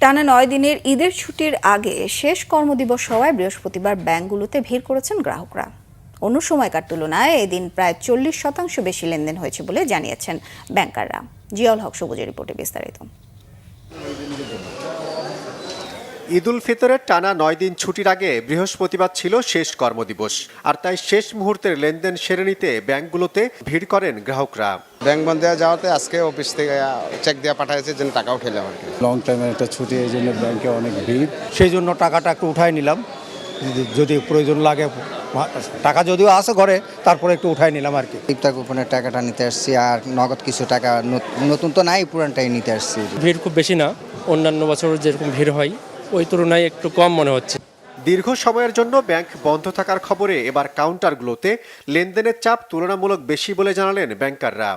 টানা ৯ দিনের ঈদের ছুটির আগে শেষ কর্মদিবস হওয়ায় বৃহস্পতিবার ব্যাংকগুলোতে ভিড় করেছেন গ্রাহকরা। অন্য সময়কার তুলনায় এদিন প্রায় ৪০% বেশি লেনদেন হয়েছে বলে জানিয়েছেন ব্যাংকাররা। জিয়াউল হক সবুজের রিপোর্টে বিস্তারিত। ঈদ উল ফিতরের টানা ৯ দিন ছুটির আগে বৃহস্পতিবার ছিল শেষ কর্মদিবস, আর তাই শেষ মুহূর্তের লেনদেন সেরে নিতে ব্যাংকগুলোতে ভিড় করেন গ্রাহকরা। ব্যাংক বন্ধ দেওয়া যাওয়াতে আজকে অফিস থেকে চেক দেওয়া পাঠাইছে, যেন টাকা উঠাইলাম আর কি। লং টাইমের একটা ছুটি, এই জন্য ব্যাংকে অনেক ভিড়, সেই জন্য টাকাটা একটু উঠাই নিলাম। যদি প্রয়োজন লাগে, টাকা যদিও আছে ঘরে, তারপরে একটু উঠাই নিলাম আর কি। ইফতার কুপনের টাকাটা নিতে আসছি, আর নগদ কিছু টাকা নতুন তো নাই, পুরানটাই নিতে আসছি। ভিড় খুব বেশি না, অন্যান্য বছর যেরকম ভিড় হয় ওই তুলনায় একটু কম মনে হচ্ছে। দীর্ঘ সময়ের জন্য ব্যাংক বন্ধ থাকার খবরে এবার কাউন্টারগুলোতে লেনদেনের চাপ তুলনামূলক বেশি বলে জানালেন ব্যাংকাররা।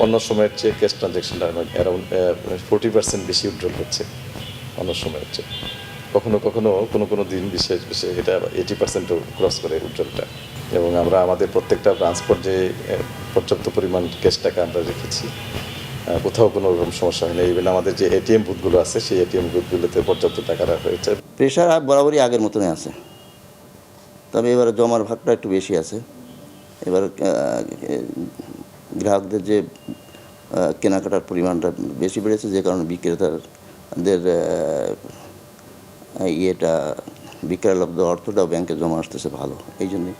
অন্য সময়ের চেয়ে ক্যাশ ট্রানজ্যাকশনটা অ্যারাউন্ড 40% বেশি উইথড্রল হচ্ছে অন্য সময়ের চেয়ে। কখনো কখনো কোনো দিন বিশেষ এটা 80%ও ক্রস করে উইথড্রলটা। এবং আমরা আমাদের প্রত্যেকটা ব্রাঞ্চ পর্যায়ে পর্যাপ্ত পরিমাণ ক্যাশ টাকা আমরা রেখেছি, কোথাও কোনো রকম সমস্যা হয় না। ইভেন আমাদের যে এটিএম বুথগুলো আছে, সেই এটিএম বুথগুলোতে পর্যাপ্ত টাকা রাখা হয়েছে। প্রেশার বরাবরই আগের মতনই আছে, তবে এবার জমার ভাগটা একটু বেশি আছে। এবার গ্রাহকদের যে কেনাকাটার পরিমাণটা বেশি বেড়েছে, যে কারণে বিক্রেতাদের বিক্রয়লব্ধ অর্থটাও ব্যাংকে জমা আসতেছে ভালো, এই জন্যে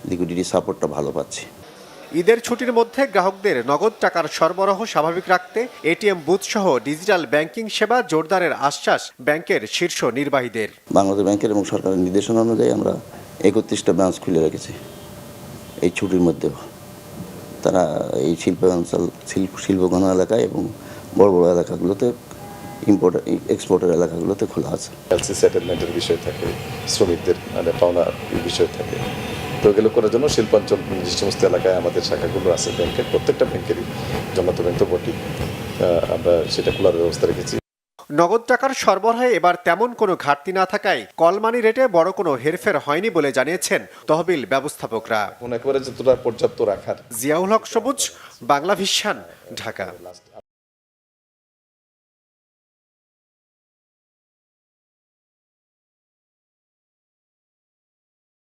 লিকুইডিটি সাপোর্টটা ভালো পাচ্ছি। ঈদের ছুটির মধ্যে গ্রাহকদের নগদ টাকার সরবরাহ স্বাভাবিক রাখতে এটিএম বুথ সহ ডিজিটাল ব্যাংকিং সেবা জোরদারের আশ্বাস ব্যাংকের শীর্ষ নির্বাহীদের। বাংলাদেশ ব্যাংকের এবং সরকারের নির্দেশনা অনুযায়ী আমরা 31টা ব্রাঞ্চ খুলে রেখেছি এই ছুটির মধ্যেও। তারা এই শিল্পঘন এলাকায় এবং বড় বড় এলাকাগুলোতে, ইম্পোর্ট এক্সপোর্টের এলাকাগুলোতে খোলা আছে। এলসি সেটেলমেন্টের বিষয় থাকে, শ্রমিকদের পাওনা বিষয় থাকে, তো এগুলো করার জন্য শিল্পাঞ্চল যে সমস্ত এলাকায় আমাদের শাখাগুলো আছে ব্যাংকের, প্রত্যেকটা ব্যাংকেরই জমাত ব্যাংক তো বটেই, আমরা সেটা খোলার ব্যবস্থা রেখেছি। নগদ টাকার সরবরাহে এবার তেমন কোনো ঘাটতি না থাকায় কলমানি রেটে বড় কোনো হেরফের হয়নি বলে জানিয়েছেন তহবিল ব্যবস্থাপকরা। একেবারে যতটা পর্যাপ্ত রাখার। জিয়াউল হক সবুজ, বাংলা ভিশন, ঢাকা।